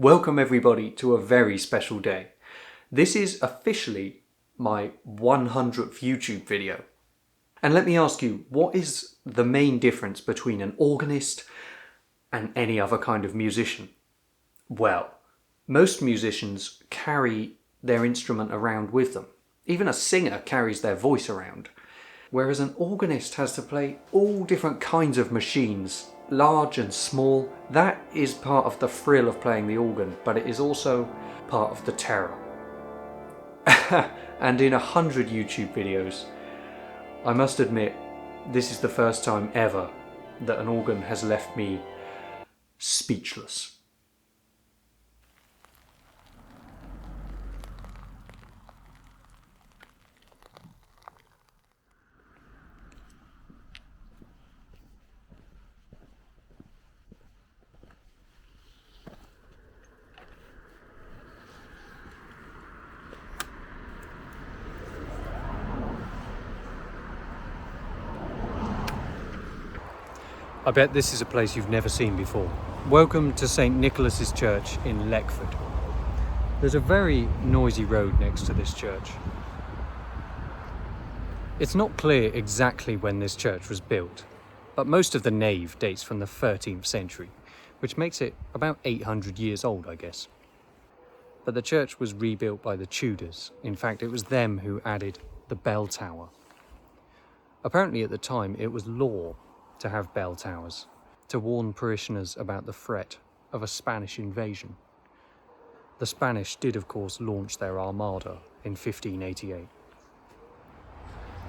Welcome everybody to a very special day. This is officially my 100th YouTube video. And let me ask you, what is the main difference between an organist and any other kind of musician? Well, most musicians carry their instrument around with them. Even a singer carries their voice around. Whereas an organist has to play all different kinds of machines, large and small. That is part of the thrill of playing the organ, but it is also part of the terror. And in 100 YouTube videos, I must admit, this is the first time ever that an organ has left me speechless. I bet this is a place you've never seen before. Welcome to St. Nicholas's Church in Leckford. There's a very noisy road next to this church. It's not clear exactly when this church was built, but most of the nave dates from the 13th century, which makes it about 800 years old, I guess. But the church was rebuilt by the Tudors. In fact, it was them who added the bell tower. Apparently at the time it was law to have bell towers, to warn parishioners about the threat of a Spanish invasion. The Spanish did of course launch their armada in 1588.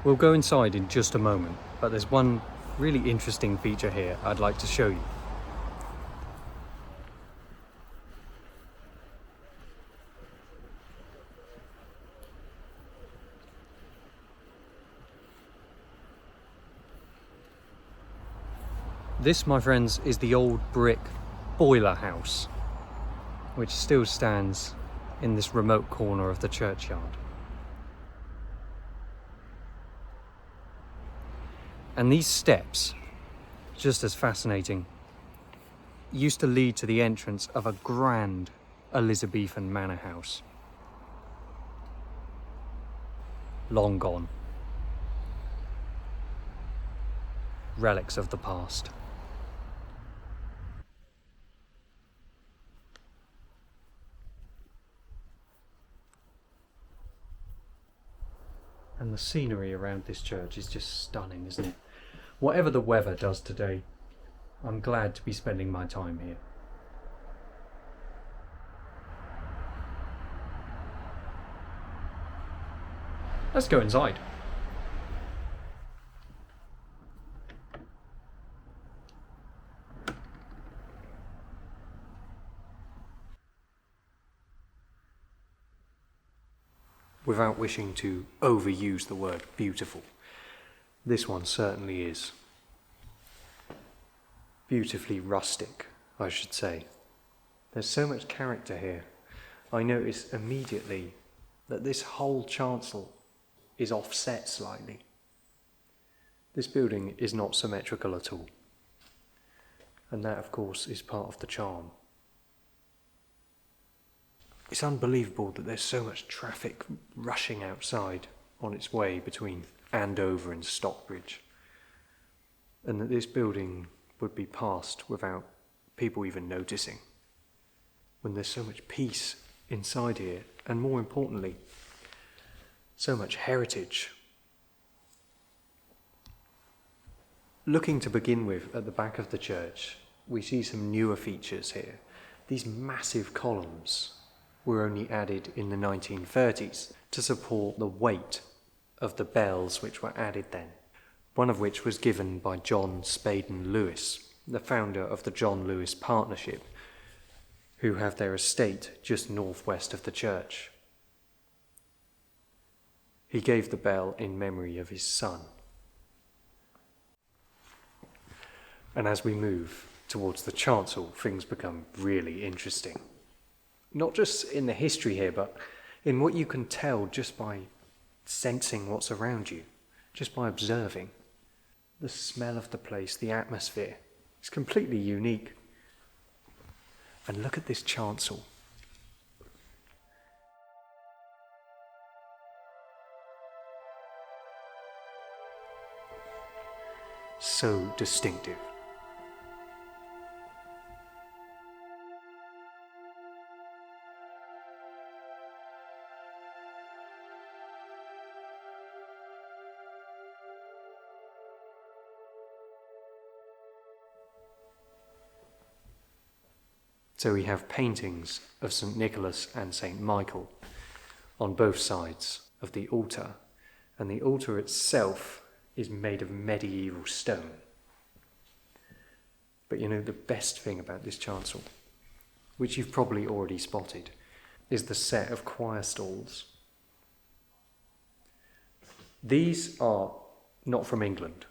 We'll go inside in just a moment, but there's one really interesting feature here I'd like to show you. This, my friends, is the old brick boiler house, which still stands in this remote corner of the churchyard. And these steps, just as fascinating, used to lead to the entrance of a grand Elizabethan manor house. Long gone. Relics of the past. And the scenery around this church is just stunning, isn't it? Whatever the weather does today, I'm glad to be spending my time here. Let's go inside. Without wishing to overuse the word beautiful, this one certainly is. Beautifully rustic, I should say. There's so much character here. I notice immediately that this whole chancel is offset slightly. This building is not symmetrical at all. And that, of course, is part of the charm. It's unbelievable that there's so much traffic rushing outside on its way between Andover and Stockbridge, and that this building would be passed without people even noticing, when there's so much peace inside here, and more importantly, so much heritage. Looking to begin with at the back of the church, we see some newer features here. These massive columns were only added in the 1930s to support the weight of the bells which were added then, one of which was given by John Spaden Lewis, the founder of the John Lewis Partnership, who have their estate just northwest of the church. He gave the bell in memory of his son. And as we move towards the chancel, things become really interesting. Not just in the history here, but in what you can tell just by sensing what's around you, just by observing. The smell of the place, the atmosphere, is completely unique. And look at this chancel. So distinctive. So we have paintings of St. Nicholas and St. Michael on both sides of the altar, and the altar itself is made of medieval stone. But you know, the best thing about this chancel, which you've probably already spotted, is the set of choir stalls. These are not from England.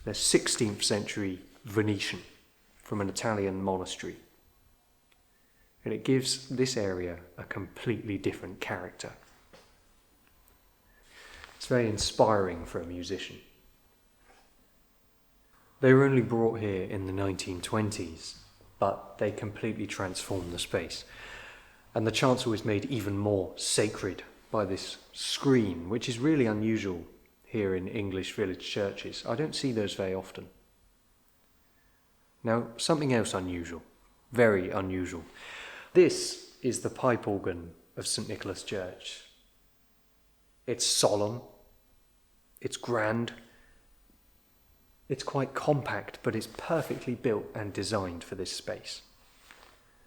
They're 16th century Venetian from an Italian monastery. And it gives this area a completely different character. It's very inspiring for a musician. They were only brought here in the 1920s, but they completely transformed the space. And the chancel is made even more sacred by this screen, which is really unusual here in English village churches. I don't see those very often. Now, something else unusual, very unusual. This is the pipe organ of St. Nicholas Church. It's solemn, it's grand, it's quite compact, but it's perfectly built and designed for this space.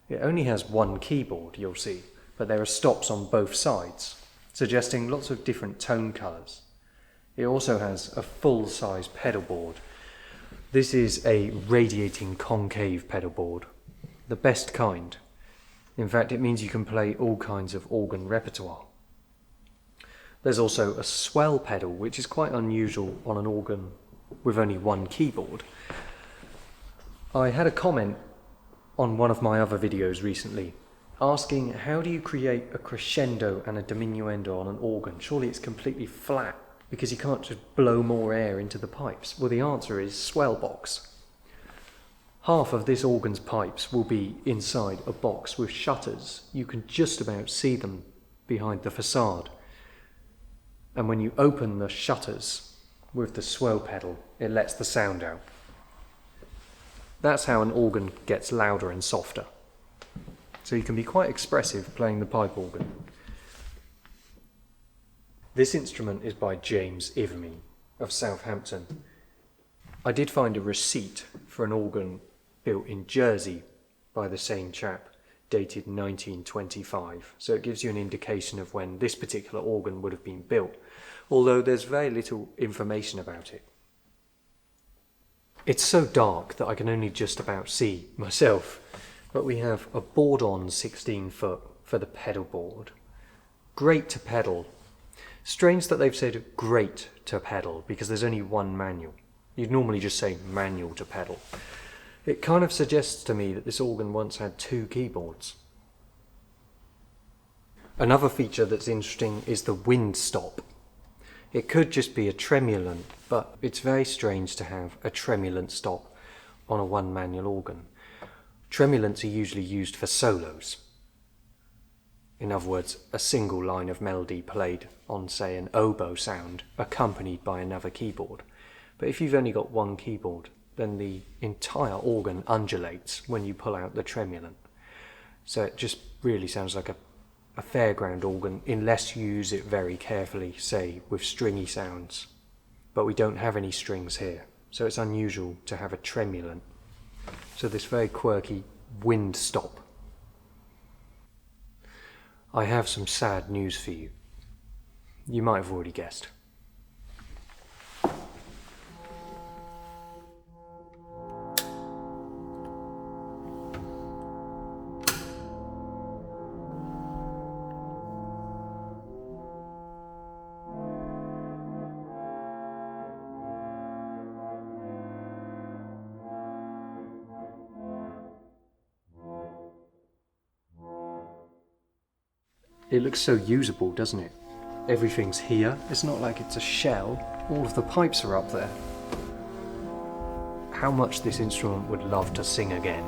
It only has one keyboard, you'll see, but there are stops on both sides, suggesting lots of different tone colours. It also has a full-size pedal board. This is a radiating concave pedal board, the best kind. In fact, it means you can play all kinds of organ repertoire. There's also a swell pedal, which is quite unusual on an organ with only one keyboard. I had a comment on one of my other videos recently asking, how do you create a crescendo and a diminuendo on an organ? Surely it's completely flat because you can't just blow more air into the pipes. Well, the answer is swell box. Half of this organ's pipes will be inside a box with shutters. You can just about see them behind the facade. And when you open the shutters with the swell pedal, it lets the sound out. That's how an organ gets louder and softer. So you can be quite expressive playing the pipe organ. This instrument is by James Ivemy of Southampton. I did find a receipt for an organ built in Jersey by the same chap, dated 1925. So it gives you an indication of when this particular organ would have been built, although there's very little information about it. It's so dark that I can only just about see myself, but we have a board-on 16-foot for the pedal board. Great to pedal. Strange that they've said great to pedal because there's only one manual. You'd normally just say manual to pedal. It kind of suggests to me that this organ once had two keyboards. Another feature that's interesting is the wind stop. It could just be a tremulant, but it's very strange to have a tremulant stop on a one manual organ. Tremulants are usually used for solos. In other words, a single line of melody played on, say, an oboe sound accompanied by another keyboard. But if you've only got one keyboard, then the entire organ undulates when you pull out the tremulant. So it just really sounds like a fairground organ, unless you use it very carefully, say, with stringy sounds. But we don't have any strings here, so it's unusual to have a tremulant. So this very quirky wind stop. I have some sad news for you. You might have already guessed. It looks so usable, doesn't it? Everything's here. It's not like it's a shell. All of the pipes are up there. How much this instrument would love to sing again.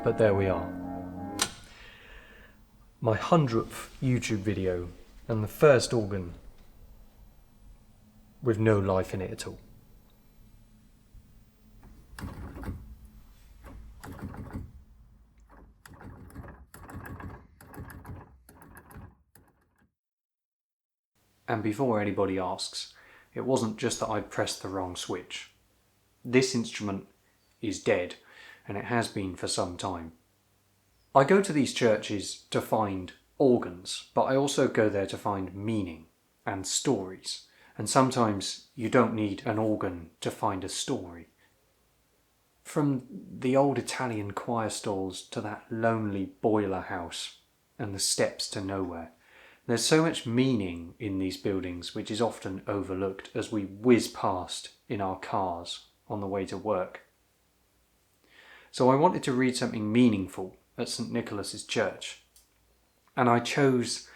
But there we are. My 100th YouTube video and the first organ with no life in it at all. And before anybody asks, it wasn't just that I pressed the wrong switch. This instrument is dead, and it has been for some time. I go to these churches to find organs, but I also go there to find meaning and stories. And sometimes you don't need an organ to find a story. From the old Italian choir stalls to that lonely boiler house and the steps to nowhere, there's so much meaning in these buildings which is often overlooked as we whiz past in our cars on the way to work. So I wanted to read something meaningful at St. Nicholas's Church, and I chose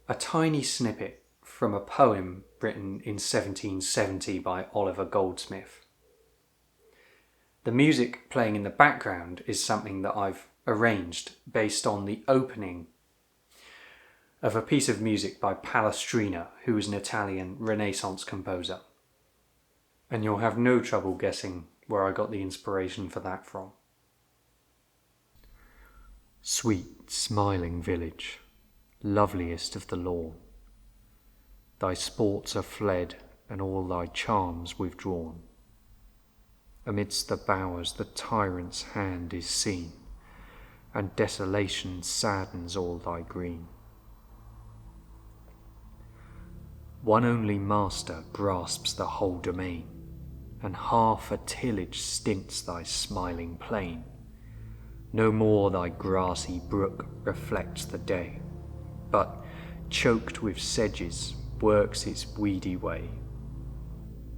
a tiny snippet from a poem written in 1770 by Oliver Goldsmith. The music playing in the background is something that I've arranged based on the opening of a piece of music by Palestrina, who is an Italian Renaissance composer. And you'll have no trouble guessing where I got the inspiration for that from. Sweet, smiling village, loveliest of the lawn, thy sports are fled and all thy charms withdrawn. Amidst the bowers the tyrant's hand is seen, and desolation saddens all thy green. One only master grasps the whole domain, and half a tillage stints thy smiling plain. No more thy grassy brook reflects the day, but, choked with sedges, works its weedy way.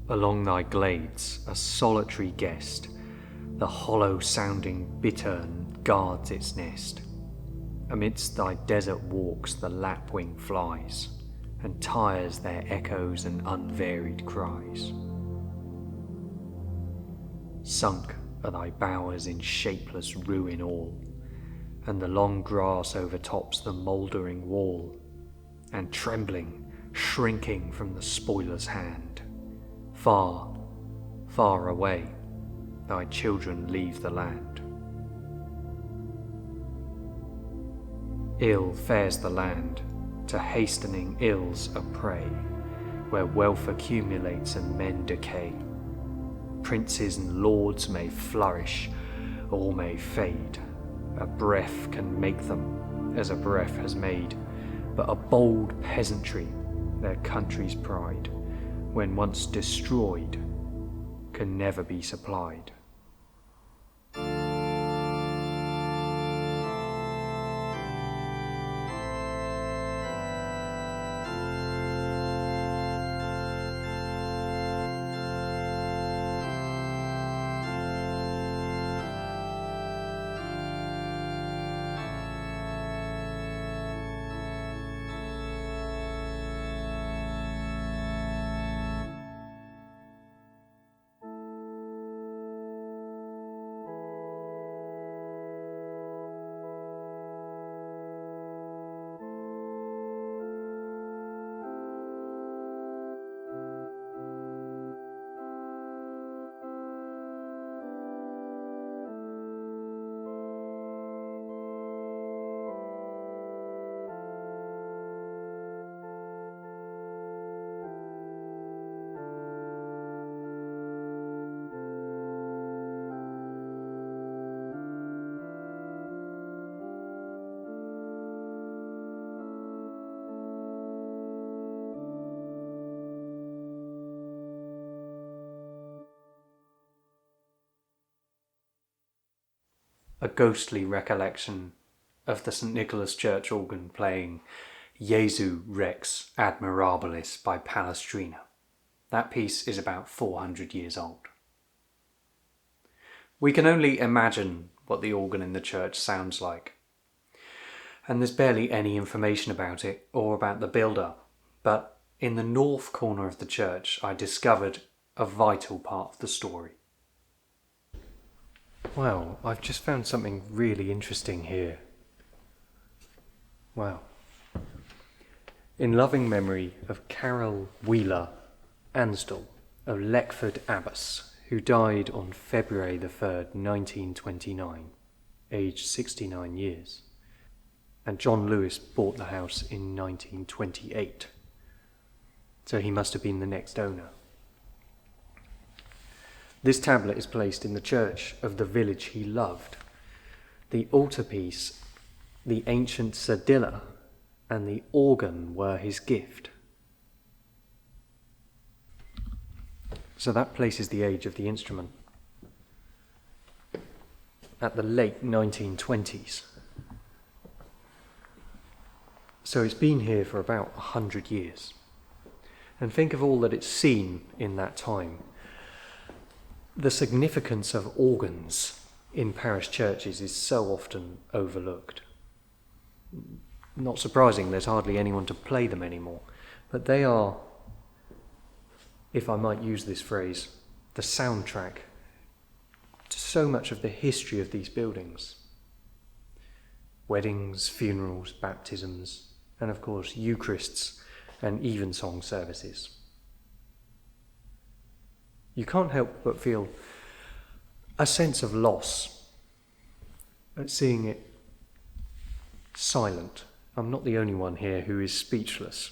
Along thy glades, a solitary guest, the hollow-sounding bittern guards its nest. Amidst thy desert walks the lapwing flies, and tires their echoes and unvaried cries. Sunk are thy bowers in shapeless ruin all, and the long grass overtops the mouldering wall, and trembling, shrinking from the spoiler's hand, far, far away, thy children leave the land. Ill fares the land, to hastening ills a prey, where wealth accumulates and men decay. Princes and lords may flourish, or may fade. A breath can make them, as a breath has made, but a bold peasantry, their country's pride, when once destroyed, can never be supplied. A ghostly recollection of the St. Nicholas Church organ playing Jesu Rex Admirabilis by Palestrina. That piece is about 400 years old. We can only imagine what the organ in the church sounds like. And there's barely any information about it or about the build-up. But in the north corner of the church, I discovered a vital part of the story. Wow, I've just found something really interesting here. Wow. In loving memory of Carol Wheeler Ansdell of Leckford Abbas, who died on February the 3rd, 1929, aged 69 years. And John Lewis bought the house in 1928. So he must have been the next owner. This tablet is placed in the church of the village he loved. The altarpiece, the ancient cedilla, and the organ were his gift. So that places the age of the instrument at the late 1920s. So it's been here for about 100 years. And think of all that it's seen in that time. The significance of organs in parish churches is so often overlooked. Not surprising, there's hardly anyone to play them anymore. But they are, if I might use this phrase, the soundtrack to so much of the history of these buildings. Weddings, funerals, baptisms, and of course Eucharists and evensong services. You can't help but feel a sense of loss at seeing it silent. I'm not the only one here who is speechless.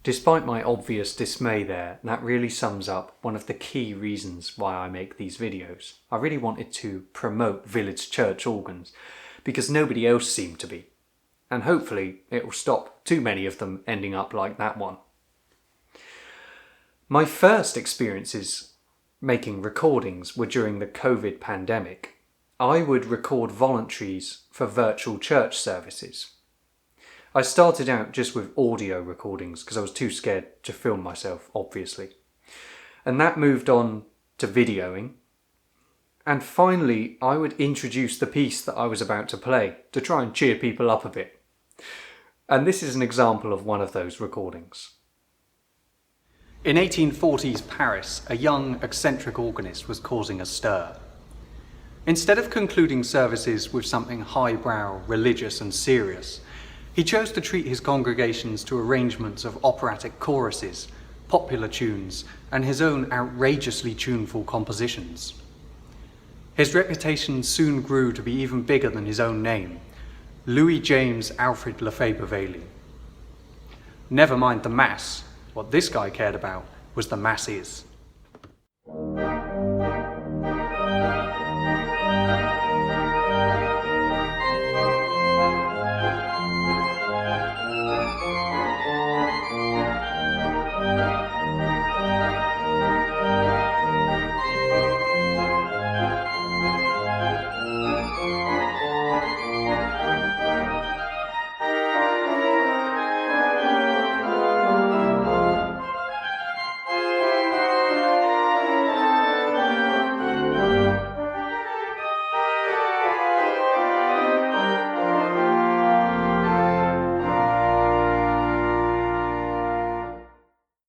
Despite my obvious dismay there, that really sums up one of the key reasons why I make these videos. I really wanted to promote village church organs because nobody else seemed to be. And hopefully it will stop too many of them ending up like that one. My first experiences making recordings were during the COVID pandemic. I would record voluntaries for virtual church services. I started out just with audio recordings because I was too scared to film myself, obviously. And that moved on to videoing. And finally, I would introduce the piece that I was about to play to try and cheer people up a bit. And this is an example of one of those recordings. In 1840s Paris, a young eccentric organist was causing a stir. Instead of concluding services with something highbrow, religious and serious, he chose to treat his congregations to arrangements of operatic choruses, popular tunes, and his own outrageously tuneful compositions. His reputation soon grew to be even bigger than his own name, Louis James Alfred Lefebvre-Bailey. Never mind the Mass. What this guy cared about was the masses.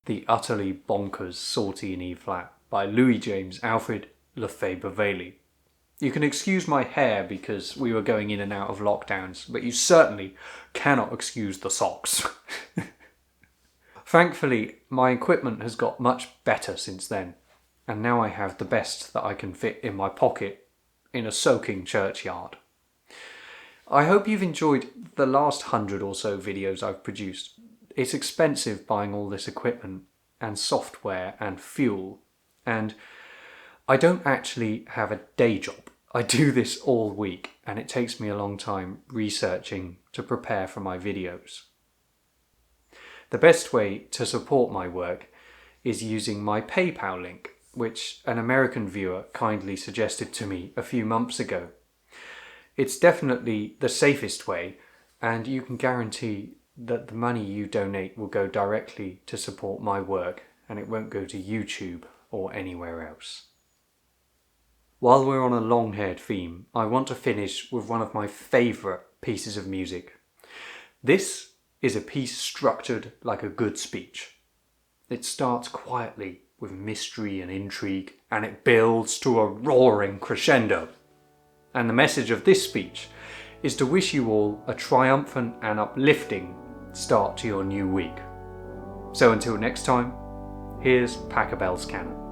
The Utterly Bonkers Sortie in E-flat by Louis James Alfred Lefebvre-Bailey. You can excuse my hair because we were going in and out of lockdowns, but you certainly cannot excuse the socks. Thankfully, my equipment has got much better since then, and now I have the best that I can fit in my pocket in a soaking churchyard. I hope you've enjoyed the last 100 or so videos I've produced. It's expensive buying all this equipment and software and fuel, and I don't actually have a day job. I do this all week and it takes me a long time researching to prepare for my videos. The best way to support my work is using my PayPal link, which an American viewer kindly suggested to me a few months ago. It's definitely the safest way, and you can guarantee that the money you donate will go directly to support my work and it won't go to YouTube or anywhere else. While we're on a long-haired theme, I want to finish with one of my favourite pieces of music. This is a piece structured like a good speech. It starts quietly with mystery and intrigue, and it builds to a roaring crescendo. And the message of this speech is to wish you all a triumphant and uplifting start to your new week. So until next time, here's Pack a Bell's Canon.